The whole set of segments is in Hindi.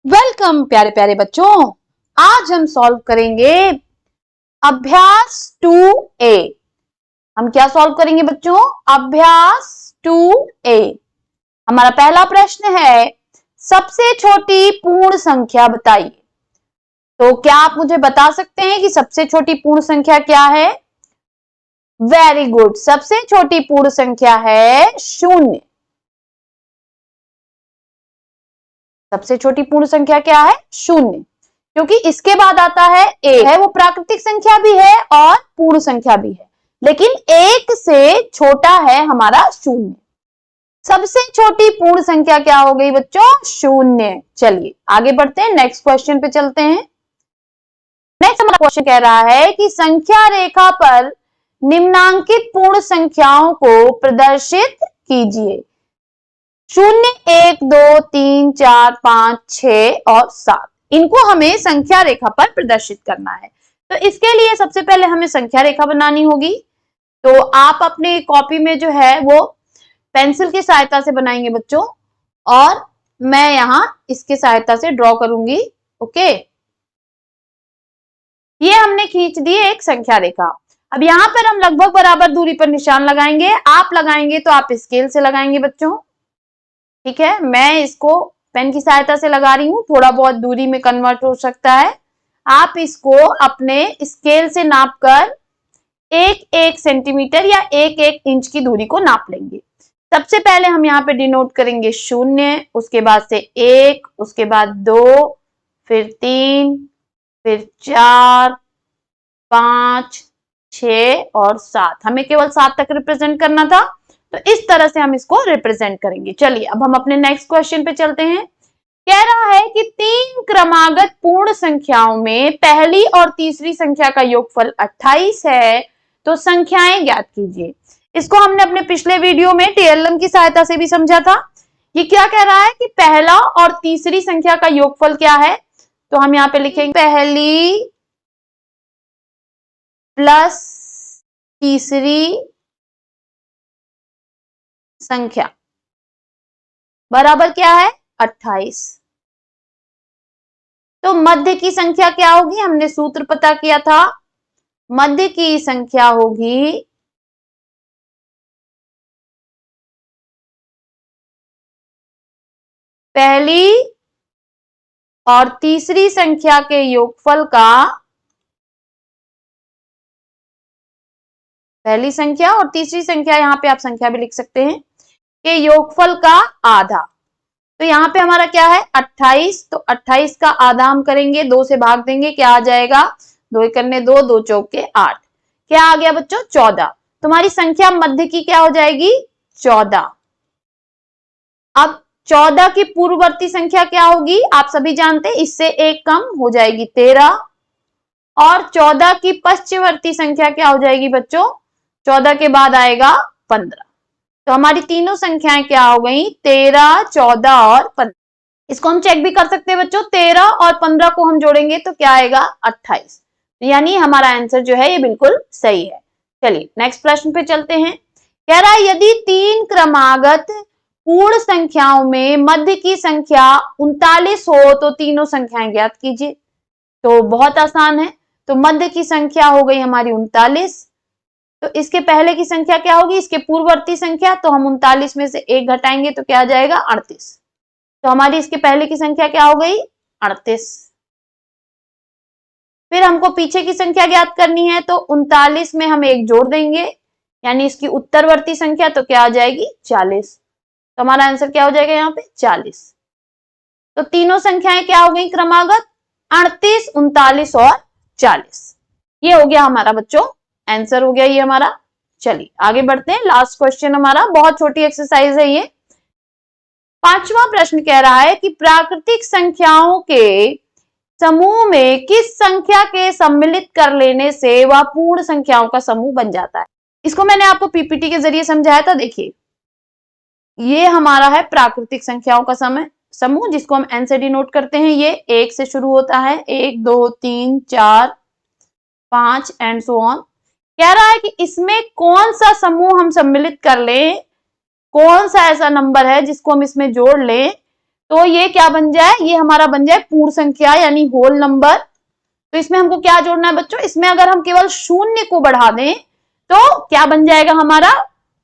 वेलकम प्यारे प्यारे बच्चों। आज हम सॉल्व करेंगे अभ्यास 2A। हम क्या सॉल्व करेंगे बच्चों? अभ्यास 2A। हमारा पहला प्रश्न है, सबसे छोटी पूर्ण संख्या बताइए। तो क्या आप मुझे बता सकते हैं कि सबसे छोटी पूर्ण संख्या क्या है? वेरी गुड, सबसे छोटी पूर्ण संख्या है 0। सबसे छोटी पूर्ण संख्या क्या है? 0, क्योंकि इसके बाद आता है 1 है, वो प्राकृतिक संख्या भी है और पूर्ण संख्या भी है, लेकिन 1 से छोटा है हमारा 0। सबसे छोटी पूर्ण संख्या क्या हो गई बच्चों? 0। चलिए आगे बढ़ते हैं, नेक्स्ट क्वेश्चन पे चलते हैं। नेक्स्ट हमारा क्वेश्चन कह रहा है कि संख्या रेखा पर निम्नांकित पूर्ण संख्याओं को प्रदर्शित कीजिए। 0, 1, 2, 3, 4, 5, 6 और 7, इनको हमें संख्या रेखा पर प्रदर्शित करना है। तो इसके लिए सबसे पहले हमें संख्या रेखा बनानी होगी। तो आप अपने कॉपी में जो है वो पेंसिल की सहायता से बनाएंगे बच्चों, और मैं यहां इसकी सहायता से ड्रॉ करूंगी। ओके, ये हमने खींच दी एक संख्या रेखा। अब यहां पर हम लगभग बराबर दूरी पर निशान लगाएंगे। आप लगाएंगे तो आप स्केल से लगाएंगे बच्चों, ठीक है। मैं इसको पेन की सहायता से लगा रही हूं, थोड़ा बहुत दूरी में कन्वर्ट हो सकता है। आप इसको अपने स्केल से नापकर 1-1 सेंटीमीटर या 1-1 इंच की दूरी को नाप लेंगे। सबसे पहले हम यहाँ पे डिनोट करेंगे 0, उसके बाद से 1, उसके बाद 2, फिर 3, फिर 4, 5, 6 और 7। हमें केवल 7 तक रिप्रेजेंट करना था, तो इस तरह से हम इसको रिप्रेजेंट करेंगे। चलिए अब हम अपने नेक्स्ट क्वेश्चन पे चलते हैं। कह रहा है कि 3 क्रमागत पूर्ण संख्याओं में पहली और तीसरी संख्या का योगफल 28 है, तो संख्याएं ज्ञात कीजिए। इसको हमने अपने पिछले वीडियो में टीएलएम की सहायता से भी समझा था। ये क्या कह रहा है कि पहला और तीसरी संख्या का योगफल क्या है? तो हम यहाँ पे लिखेंगे पहली प्लस तीसरी संख्या बराबर क्या है? 28। तो मध्य की संख्या क्या होगी? हमने सूत्र पता किया था, मध्य की संख्या होगी पहली और तीसरी संख्या के योगफल का, पहली संख्या और तीसरी संख्या, यहां पे आप संख्या भी लिख सकते हैं, के योगफल का आधा। तो यहाँ पे हमारा क्या है? 28। तो 28 का आधा हम करेंगे, 2 से भाग देंगे, क्या आ जाएगा? 2 एकन्ने 2, 2 चौके 8। क्या आ गया बच्चों? 14। तुम्हारी संख्या मध्य की क्या हो जाएगी? 14। अब 14 की पूर्ववर्ती संख्या क्या होगी? आप सभी जानते हैं, इससे एक कम हो जाएगी 13। और 14 की पश्चवर्ती संख्या क्या हो जाएगी बच्चों? 14 के बाद आएगा 15। तो हमारी तीनों संख्याएं क्या हो गई? 13, 14 और 15। इसको हम चेक भी कर सकते हैं बच्चों, 13 और 15 को हम जोड़ेंगे तो क्या आएगा? 28। यानी हमारा आंसर जो है ये बिल्कुल सही है। चलिए नेक्स्ट प्रश्न पे चलते हैं। कह रहा है यदि 3 क्रमागत पूर्ण संख्याओं में मध्य की संख्या 39 हो तो तीनों संख्याएं ज्ञात कीजिए। तो बहुत आसान है। तो मध्य की संख्या हो गई हमारी 39, तो इसके पहले की संख्या क्या होगी? इसके पूर्ववर्ती संख्या। तो हम 39 में से 1 घटाएंगे तो क्या आ जाएगा? 38। तो हमारी इसके पहले की संख्या क्या हो गई? 38। फिर हमको पीछे की संख्या ज्ञात करनी है, तो 39 में हम 1 जोड़ देंगे, यानी इसकी उत्तरवर्ती संख्या, तो क्या आ जाएगी? 40। तो हमारा आंसर क्या हो जाएगा यहाँ पे? 40। तो तीनों संख्याएं क्या हो गई क्रमागत? 38, 39 और 40। ये हो गया हमारा बच्चों आंसर, हो गया ये हमारा। चलिए आगे बढ़ते हैं, लास्ट क्वेश्चन हमारा, बहुत छोटी एक्सरसाइज है ये। 5वां प्रश्न कह रहा है कि प्राकृतिक संख्याओं के समूह में किस संख्या के सम्मिलित कर लेने से वह पूर्ण संख्याओं का समूह बन जाता है? इसको मैंने आपको पीपीटी के जरिए समझाया था। देखिए ये हमारा है प्राकृतिक संख्याओं का समूह, जिसको हम एन से डिनोट करते हैं। ये 1 से शुरू होता है, 1, 2, 3, 4, 5 एंड सो ऑन। कह रहा है कि इसमें कौन सा समूह हम सम्मिलित कर लें, कौन सा ऐसा नंबर है जिसको हम इसमें जोड़ लें तो ये क्या बन जाए, ये हमारा बन जाए पूर्ण संख्या यानी होल नंबर। तो इसमें हमको क्या जोड़ना है बच्चों, इसमें अगर हम केवल शून्य को बढ़ा दें तो क्या बन जाएगा, हमारा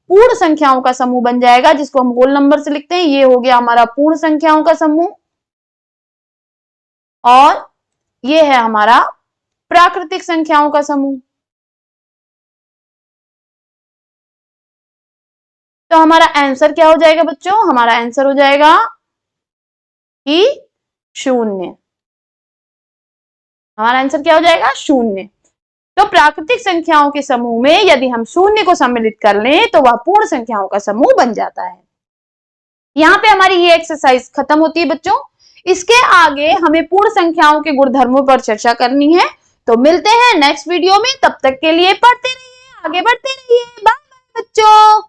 पूर्ण संख्याओं का समूह बन जाएगा, जिसको हम होल नंबर से लिखते हैं। ये हो गया हमारा पूर्ण संख्याओं का समूह। और ये है हमारा प्राकृतिक संख्याओं का समूह। तो हमारा आंसर क्या हो जाएगा बच्चों, हमारा आंसर हो जाएगा कि शून्य। हमारा आंसर क्या हो जाएगा, शून्य। तो प्राकृतिक संख्याओं के समूह में यदि हम शून्य को सम्मिलित कर लें तो वह पूर्ण संख्याओं का समूह बन जाता है। यहाँ पे हमारी ये एक्सरसाइज खत्म होती है बच्चों। इसके आगे हमें पूर्ण संख्याओं के गुणधर्मों पर चर्चा करनी है। तो मिलते हैं नेक्स्ट वीडियो में, तब तक के लिए पढ़ते रहिए, आगे बढ़ते रहिए। बाय बाय बच्चों।